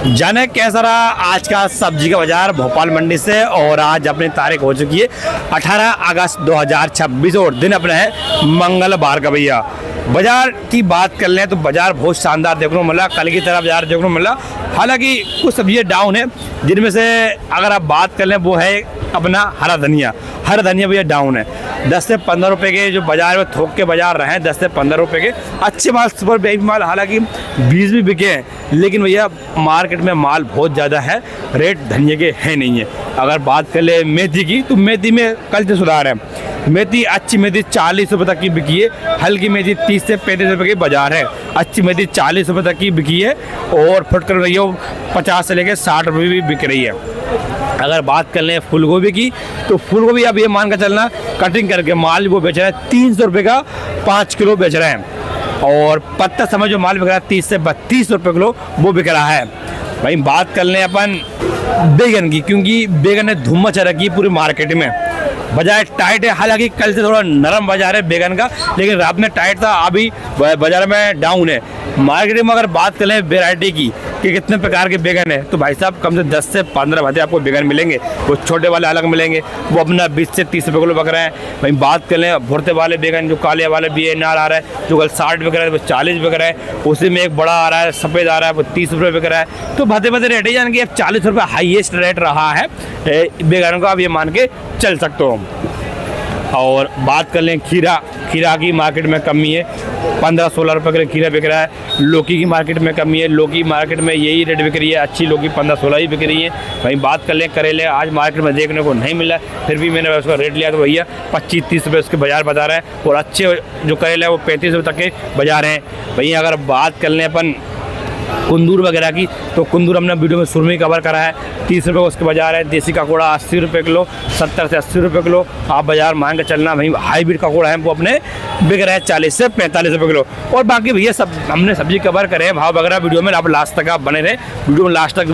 जाने कैसा रहा आज का सब्जी का बाजार भोपाल मंडी से। और आज अपनी तारीख हो चुकी है 18 अगस्त 2026 और दिन अपना है मंगलवार का। भैया बाजार की बात कर लें तो बाजार बहुत शानदार देखने को मिला, कल की तरह बाजार देखने को मिला। हालांकि कुछ सब्जियां डाउन है, जिनमें से अगर आप बात कर लें वो है अपना हरा धनिया भैया डाउन है। 10 से 15 रुपए के जो बाजार में थोक के बाजार रहे हैं, 10 से 15 रुपए के अच्छे माल, सुपर बेबी माल, हालांकि बीज भी बिके हैं, लेकिन भैया मार्केट में माल बहुत ज़्यादा है, रेट धनिया के है नहीं है। अगर बात कर ले मेथी की तो मेथी में कल से सुधार है। मेथी अच्छी मेथी 40 रुपये तक की बिकी है, हल्की मेथी 30 से 35 रुपये की बाजार है। अच्छी मेथी 40 रुपये तक की बिकी है और फुटकर रही हो 50 से लेकर 60 रुपये भी बिक रही है। अगर बात कर लें फूलगोभी की तो फूलगोभी अब ये मान कर चलना कटिंग करके माल वो बेच रहे हैं 300 रुपये का 5 किलो बेच रहे हैं। और पत्ता समय जो माल बिक रहा है 30 से 32 रुपये किलो वो बिक रहा है। भाई बात कर लें अपन बैगन की, क्योंकि बैगन ने धूम मचा रखी है पूरी मार्केट में। बाजार टाइट है, हालांकि कल से थोड़ा नरम बाजार है बैगन का, लेकिन रात में टाइट था, अभी बाजार में डाउन है। मार्केट में अगर बात करें वैरायटी की कि कितने प्रकार के बैगन है तो भाई साहब कम से 10 से 15 भाते आपको बैगन मिलेंगे। वो छोटे वाले अलग मिलेंगे, वो अपना 20 से 30 रुपये किलो बक रहे हैं। भाई बात कर लें भुरते वाले बैगन जो काले वाले भी है, नार आ रहा है जो कल 60 बिक रहा है, वो 40 बिक रहा है। उसी में एक बड़ा आ रहा है सफ़ेद आ रहा है, वो 30 रुपये बिक रहा है। तो भाते भाते रेट है, यानी कि अब 40 रुपये हाईएस्ट रेट रहा है बैगन का, आप ये मान के चल सकते हो। और बात कर लें खीरा की मार्केट में कमी है, 15-16 रुपये किलो खीरा बिक रहा है। लौकी की मार्केट में कमी है, लौकी मार्केट में यही रेट बिक रही है, अच्छी लौकी 15-16 ही बिक रही है। वहीं बात कर लें करेले, आज मार्केट में देखने को नहीं मिला, फिर भी मैंने उसका रेट लिया तो भैया 25-30 रुपये उसके बाजार बता रहा है। और अच्छे जो करेले हैं वो 35 रुपये तक के बाजार हैं। भैया अगर बात कर लें अपन कुंदूर वगैरह की तो कुंदूर हमने वीडियो में शुरू में कवर करा है, 30 रुपये उसके बाजार है। देसी काकोड़ा 80 रुपये किलो, 70 से 80 रुपये किलो आप बाजार मान के चलना। वहीं हाईब्रिड काकोड़ा है वो अपने बिक रहे हैं 40 से 45 रुपये किलो। और बाकी भैया सब हमने सब्जी कवर करे हैं, भाव वगैरह वीडियो में, आप लास्ट तक आप बने रहे वीडियो में। लास्ट तक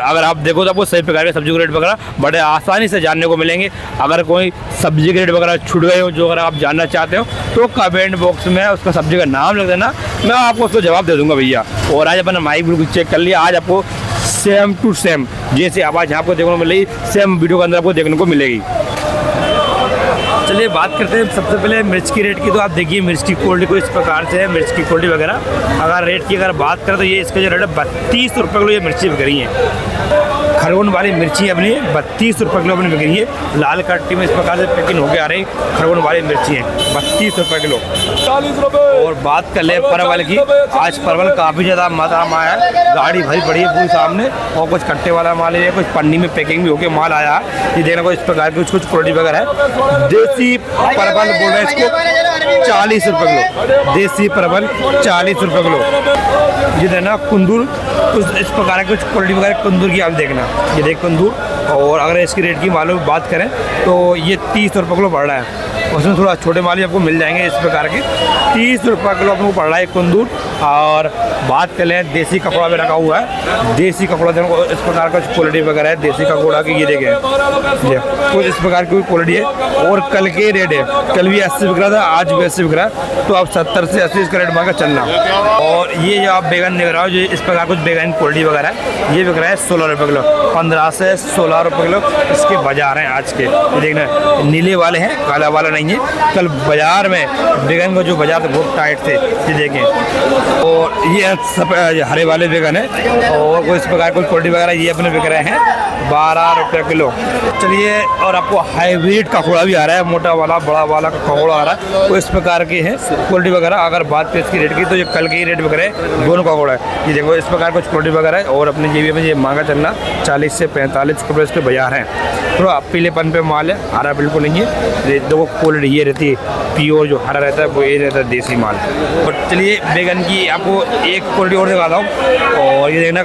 अगर आप देखो तो आपको सही प्रकार के सब्जी के रेट वगैरह बड़े आसानी से जानने को मिलेंगे। अगर कोई सब्जी के रेट वगैरह छूट गए हो जो अगर आप जानना चाहते हो तो कमेंट बॉक्स में उसका सब्जी का नाम लिख देना, मैं आपको उसको जवाब दे दूँगा भैया। और आज अपन माइक बिल्कुल चेक कर लिया, आज आपको सेम टू सेम जैसे आवाज़ यहाँ आपको देखने को मिलेगी सेम वीडियो के अंदर आपको देखने को मिलेगी। चलिए बात करते हैं सबसे पहले मिर्च की रेट की। तो आप देखिए मिर्च की क्वालिटी को इस प्रकार से है, मिर्च की क्वालिटी वगैरह अगर रेट की अगर बात करें तो ये इसका जो रेट है 32 रुपये किलो ये मिर्ची बिक रही है। खरगोन वाली मिर्ची अपनी 32 रुपये किलो अपनी बिक रही है। लाल कट्टी में इस प्रकार से पैकिंग होकर आ रही खरगोन वाली मिर्ची है 32 रुपये किलो, 40 रुपये। और बात कर ले परवल की, आज परवल काफ़ी ज़्यादा मात्रा में आया है, गाड़ी भरी पड़ी है पूरी सामने। और कुछ कट्टे वाला माल है, कुछ पन्नी में पैकिंग भी होकर माल आया है। ये देखने को इस प्रकार की कुछ क्वालिटी वगैरह है। देसी परवल बोल रहे हैं इसको 40 रुपये किलो, देसी परवल 40 रुपये किलो। ये देना कुंदूर कुछ इस प्रकार की कुछ क्वालिटी वगैरह कुंदूर की आप देखना, ये देख कुंदूर। और अगर इसकी रेट की मालूम बात करें तो ये 30 रुपये किलो पड़ रहा है। उसमें थोड़ा छोटे माल आपको मिल जाएंगे इस प्रकार के, 30 रुपये किलो आपको पड़ रहा है कुंदूर। और बात कर लें देसी कपड़ा भी रखा हुआ है, देसी कपड़ा देखो इस प्रकार का क्वालिटी वगैरह है देसी कपड़ा की, ये देखें ये कुछ इस प्रकार की क्वालिटी है। और कल के रेट है, कल भी 80 बिक रहा था, आज भी 80 बिक रहा है, तो आप 70 से 80 इसका रेट मांगा चलना। और ये जो आप बैगन देख रहा हो, जो इस प्रकार कुछ बैगन क्वालिटी वगैरह है, ये बिक रहा है 16 रुपये किलो, 15 से 16 रुपये किलो इसके बाजार हैं आज के। ये देखना नीले वाले हैं, काला वाला नहीं है। कल बाजार में बैगन का जो बाजार थे बहुत टाइट थे, ये देखें। और ये सब हरे वाले बैगन है और कोई इस प्रकार कोई क्वालिटी वगैरह ये अपने बिक रहे हैं 12 रुपये किलो। चलिए और आपको हाईब्रिड काकोड़ा भी आ रहा है, मोटा वाला बड़ा वाला काकोड़ा आ रहा है, तो इस प्रकार के हैं क्वालिटी वगैरह। अगर बात करें इसकी रेट की तो ये कल के ही रेट बिक रहे हैं दोनों काकोड़ा है। ये देखो इस प्रकार कुछ क्वालिटी वगैरह है। और अपने जेबी में ये मांगा चलना 40 से 45 रुपये इसके बाजार हैं। थोड़ा पीलेपन पे माल है, हरा बिल्कुल नहीं है। देखो क्वालिटी ये रहती है प्योर, जो हरा रहता है वो ये रहता है देसी माल। और चलिए बैगन की आपको एक क्वालिटी और दिखाता हूँ। और ये देखना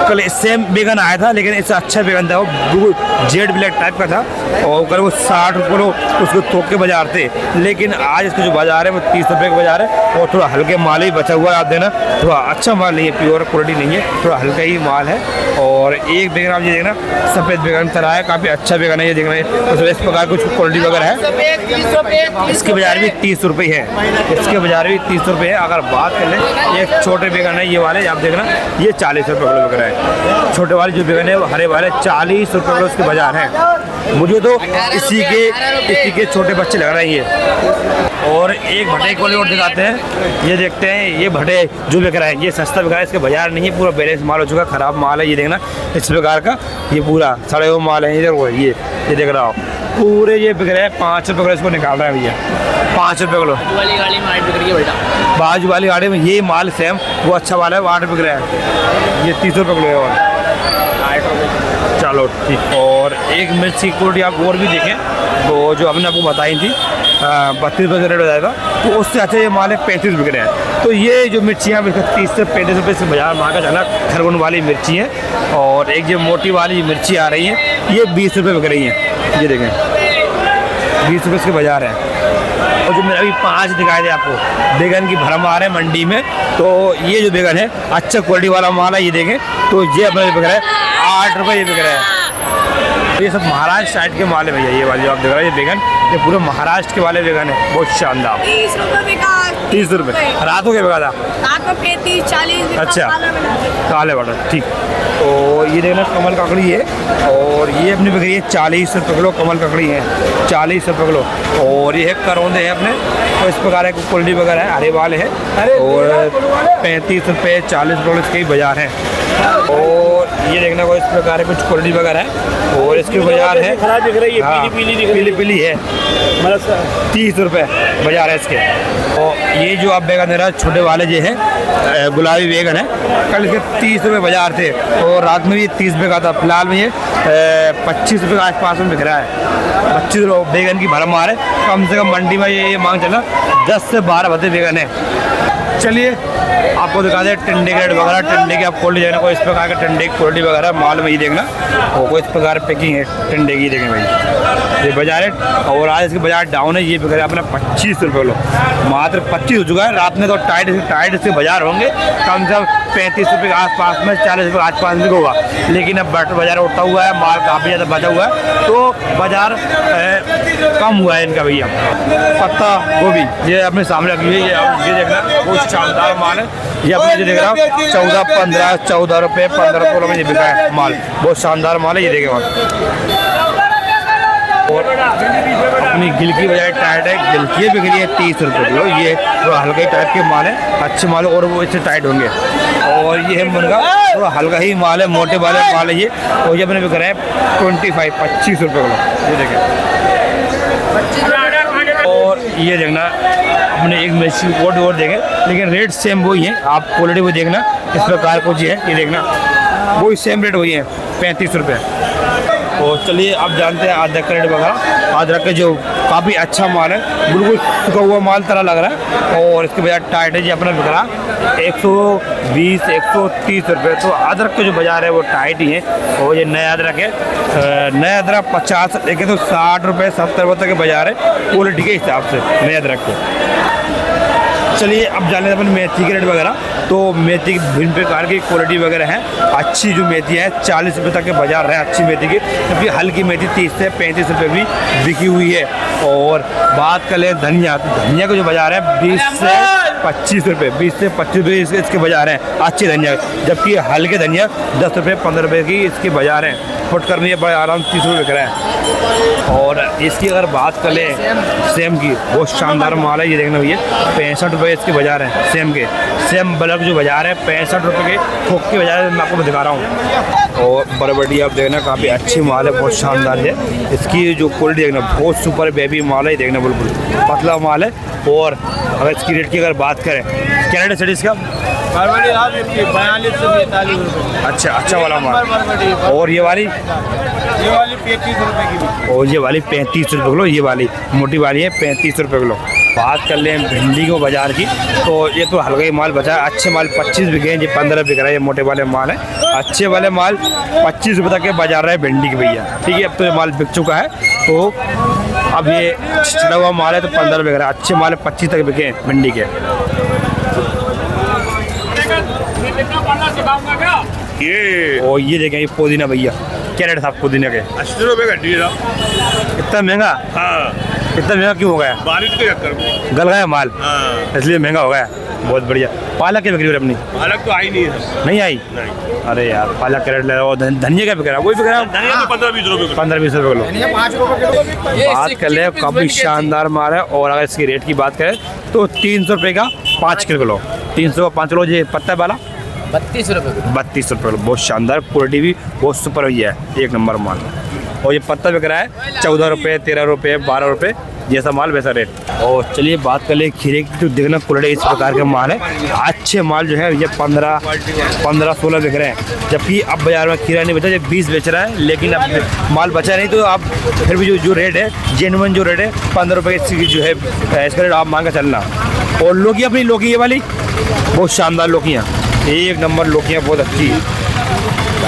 कल सेम बैगन आया था, लेकिन इससे अच्छा बैगन था, वो बिल्कुल जेड ब्लैक टाइप का था। और कल वो 60 रुपये किलो उसको थोक के बाजार थे, लेकिन आज इसका जो बाजार है वो 30 रुपये का बाजार है। और थोड़ा हल्के माल ही बचा हुआ है, आप देना थोड़ा अच्छा माल नहीं है, प्योर क्वालिटी नहीं है, थोड़ा हल्का ही माल है। और एक बैगन आप ये देखना सफ़ेद बैगन तरह है, काफ़ी अच्छा बैगन है, ये देखना है। तो इस प्रकार कुछ क्वालिटी वगैरह है। इसके बाजार भी 30 रुपये है, इसके बाजार भी 30 रुपये है। अगर बात कर लें एक छोटे बैगन है ये वाले, आप देखना ये 40 रुपये किलो बिक रहा है। छोटे वाले जो बैगन है वो हरे वाले 40 रुपये किलो उसके बाजार है। मुझे तो इसी के छोटे बच्चे लग रहे हैं ये। और एक भटे को और दिखाते हैं, ये देखते हैं ये भटे जो बिक रहा है ये सस्ता बिक रहा है, इसके बाजार नहीं है, पूरा बैलेंस माल हो चुका है, ख़राब माल है। ये देखना इस प्रकार का ये पूरा सड़े हुए माल है, ये देख रहा हो पूरे ये बिक रहे हैं 5 रुपये किलो, इसको निकाल रहा है भैया 5 रुपये किलो। वाली गाड़ी में बिक रही है बेटा, बाजू वाली गाड़ी में ये माल सेम वो अच्छा वाला है, 8 बिक रहा है, ये 30 रुपये किलो है। और चलो ठीक। और एक मिर्च की क्वालिटी आप और भी देखें वो जो हमने आपको बताई थी 32 रुपये का रेट हो जाएगा, तो उससे अच्छा ये माल है 35 बिक रहे हैं। तो ये जो मिर्चियाँ 30 से 35 रुपये से बाजार में आकर जाना खरगोन वाली मिर्ची है। और एक जो मोटी वाली मिर्ची आ रही है ये 20 रुपये बिक रही है, ये देखें 20 रुपये इसके बाजार है। और जो मेरा अभी 5 दिखाए थे आपको बैगन की भरम आ रहे हैं मंडी में, तो ये जो बैगन है अच्छा क्वालिटी वाला माल है, ये देखें तो ये अपना बिक रहा है 8 रुपये ये बिक रहा है। ये सब महाराष्ट्र साइड के माल है भैया, ये वाले जो आप देख रहे हैं ये बैगन ये पूरे महाराष्ट्र के वाले बैगन है, बहुत शानदार। 30 रुपये बिका, 30 रुपये रात को क्या बिका था? रात को 35-40। अच्छा काले बटर ठीक। तो ये देखना कमल ककड़ी है और ये अपनी बिक रही है 40 रुपये किलो, कमल ककड़ी है 40 रुपये किलो। और ये है करौंदे हैं अपने, तो इस प्रकार है कुल्डी वगैरह है, हरे वाले हैं और 35 रुपये 40 रुपये इसके ही बाजार हैं। और ये देखना को इस प्रकार है कुछ क्वालिटी वगैरह है और इसके बाजार है पीली पीली है 30 रुपये बाजार है इसके। और ये जो आप बैगन दे रहा है छोटे वाले जो है गुलाबी बैगन है, कल इसके 30 रुपये बाजार थे और रात में भी 30 रुपये का था। फिलहाल में ये 25 रुपये के आसपास में बिक रहा है। 25 रुपये बैगन की भरम आ रहा है, कम से कम मंडी में ये मांग चला 10 से 12 भद्दे बैगन है। चलिए आपको दिखा दें टिंडे के रेट वगैरह, टिंडे की आप क्वालिटी देखना कोई इस प्रकार का टिंडे की क्वालिटी वगैरह माल में ही देखना, और कोई इस प्रकार पैकिंग है टिंडे की देखें भाई ये बाजार है। और आज इसके बाजार डाउन है, ये बिक रहा है अपना 25 रुपये किलो, मात्र 25 हो चुका है। रात में तो टाइट इसके बाजार होंगे कम से कम 35 रुपये के आसपास में, 40 रुपये के आसपास में होगा। लेकिन अब बाजार उठा हुआ है, माल काफ़ी ज़्यादा बचा हुआ है, तो बाजार कम हुआ है इनका भैया। पत्ता गोभी ये अपने सामने रखी हुई है, ये देखना बहुत शानदार माल है। ये अपने जो देख रहा हूँ 14 रुपये 15 रुपये में ये बिका है माल, बहुत शानदार माल है, ये देखे माल। और अपनी गिल की बजाय टाइट है, गिलकी बिक रही है 30 रुपये किलो, ये थोड़ा हल्का ही टाइप के माल है, अच्छे माल और वो इससे टाइट होंगे। और ये है मुर्गा थोड़ा हल्का ही माल है, मोटे वाले माल है ये, और ये अपने बिक रहे हैं 25 रुपये किलो, ये देखें। और ये देखना अपने एक मिर्ची कोट और देखें, लेकिन रेट सेम वही है, आप क्वालिटी वो देखना इस प्रकार कुछ है, ये देखना वही सेम रेट वही है 35 रुपये। और चलिए आप जानते हैं अदरक का रेट वगैरह, अदरक का जो काफ़ी अच्छा माल है, बिल्कुल सूखा हुआ माल तरह लग रहा है, और इसके बजाय टाइट है जी अपना बिक रहा 120-130 रुपये। तो अदरक का जो बाजार है वो टाइट ही है। और ये नया अदरक है, नया अदरक 50 लेके तो 60 रुपये 70 रुपये तक के बाजार है क्वालिटी के हिसाब से नए अदरक के। चलिए अब जाने अपन मेथी के रेट वगैरह, तो मेथी की भिन्न प्रकार की क्वालिटी वगैरह है। अच्छी जो मेथी है 40 रुपये तक के बाजार है अच्छी मेथी की, क्योंकि हल्की मेथी 30 से 35 रुपये भी बिकी हुई है। और बात करें धनिया, तो धनिया का जो बाजार है 20 से 25 रुपये, 20 से 25 रुपये इसके बाजार हैं अच्छी धनिया, जबकि हल्के धनिया 10 रुपये 15 रुपये की इसके बाजार हैं। फुट करनी है बड़ा आराम 30 रुपये बिक रहा है। और इसकी अगर बात करें सेम की, बहुत शानदार माल है, ये देखना भैया 65 रुपये इसके बाजार हैं सेम के। सेम बल्क जो बाजार है 65 रुपये के थोक के बाजार मैं आपको दिखा रहा हूँ। और बरबड़ी आप देखना काफ़ी अच्छी माल है, बहुत शानदार है। इसकी जो क्वालिटी देखना बहुत सुपर बेबी माल है, देखना बिल्कुल पतला माल है। और अगर इसकी रेट की अगर बात करें क्या रेट है सर इसका? 42 से 45 रुपये। अच्छा वाला माल। और ये वाली 35 रुपये की, और ये वाली 35 रुपये किलो, ये वाली मोटी वाली है 35 रुपये किलो। बात कर लें भिंडी को बाजार की, तो ये तो हल्का ही माल बचा है। अच्छे माल 25 बिके हैं, ये 15 बिक रहा है, ये मोटे वाले माल है। अच्छे वाले माल 25 रुपये तक के बाजार रहे भिंडी के भैया, ठीक है। अब तो ये माल बिक चुका है, तो अब ये छिड़ा हुआ माल है तो 15 बिक रहा है। अच्छे माल 25 तक बिके हैं भिंडी के। और ये देखें ये पुदीना भैया, क्या रेट था पुदीना के? 80 रुपये का डी। इतना महंगा? हाँ, इतना महंगा क्यों हो गया? बारिश के चक्कर में गल गया माल, हाँ। इसलिए महंगा हो गया। बहुत बढ़िया। पालक की बिक्री हो रही है अपनी? पालक तो आई नहीं है। नहीं आई? नहीं, अरे यार पालक का रेट ले रहा धनिया का बिक रहा है, वही बिक रहा है धनिया तो 15-20 रुपए किलो। 15-20 रुपए किलो। 5 रुपए किलो। बात कर ले काफ़ी शानदार माल है। और अगर इसकी रेट की बात करें तो 300 रुपये का 5 किलो। 300 का 5 किलो। ये पत्ता वाला 32 रुपए किलो। 32 रुपये किलो। बहुत शानदार, क्वालिटी भी बहुत सुपर हुई है, एक नंबर माल। और ये पत्ता बिक रहा है 14 रुपये, 13 रुपये, 12 रुपये, जैसा माल वैसा रेट। और चलिए बात कर ले खीरे की, तो देखना क्वालिटी इस प्रकार के माल है। अच्छे माल जो है ये 15-16 बिक रहे हैं, जबकि अब बाजार में खीरा नहीं बचा, ये 20 बेच रहा है। लेकिन अब माल बचा नहीं, तो अब फिर भी जो रेट है जेन्युइन जो रेट है 15 रुपये की जो है इसका रेट आप मांग के चलना। और लौकी अपनी लौकी ये वाली बहुत शानदार लौकियाँ, एक नंबर लौकियाँ, बहुत अच्छी है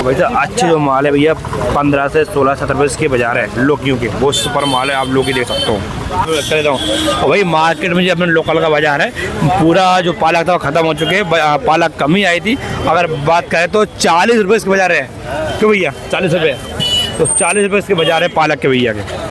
भैया। अच्छे जो माल है भैया 15 से 16-17 रुपये इसके बाजार है लौकियों के, बहुत सुपर माल है, आप लौकी देख सकते हो। कर देता हूँ। और भाई मार्केट में जो अपने लोकल का बाजार है, पूरा जो पालक था वो ख़त्म हो चुके हैं, पालक कम ही आई थी। अगर बात करें तो 40 रुपये इसके बाजार है। क्यों भैया 40 रुपये? तो 40 रुपये इसके बाजार है पालक के भैया के।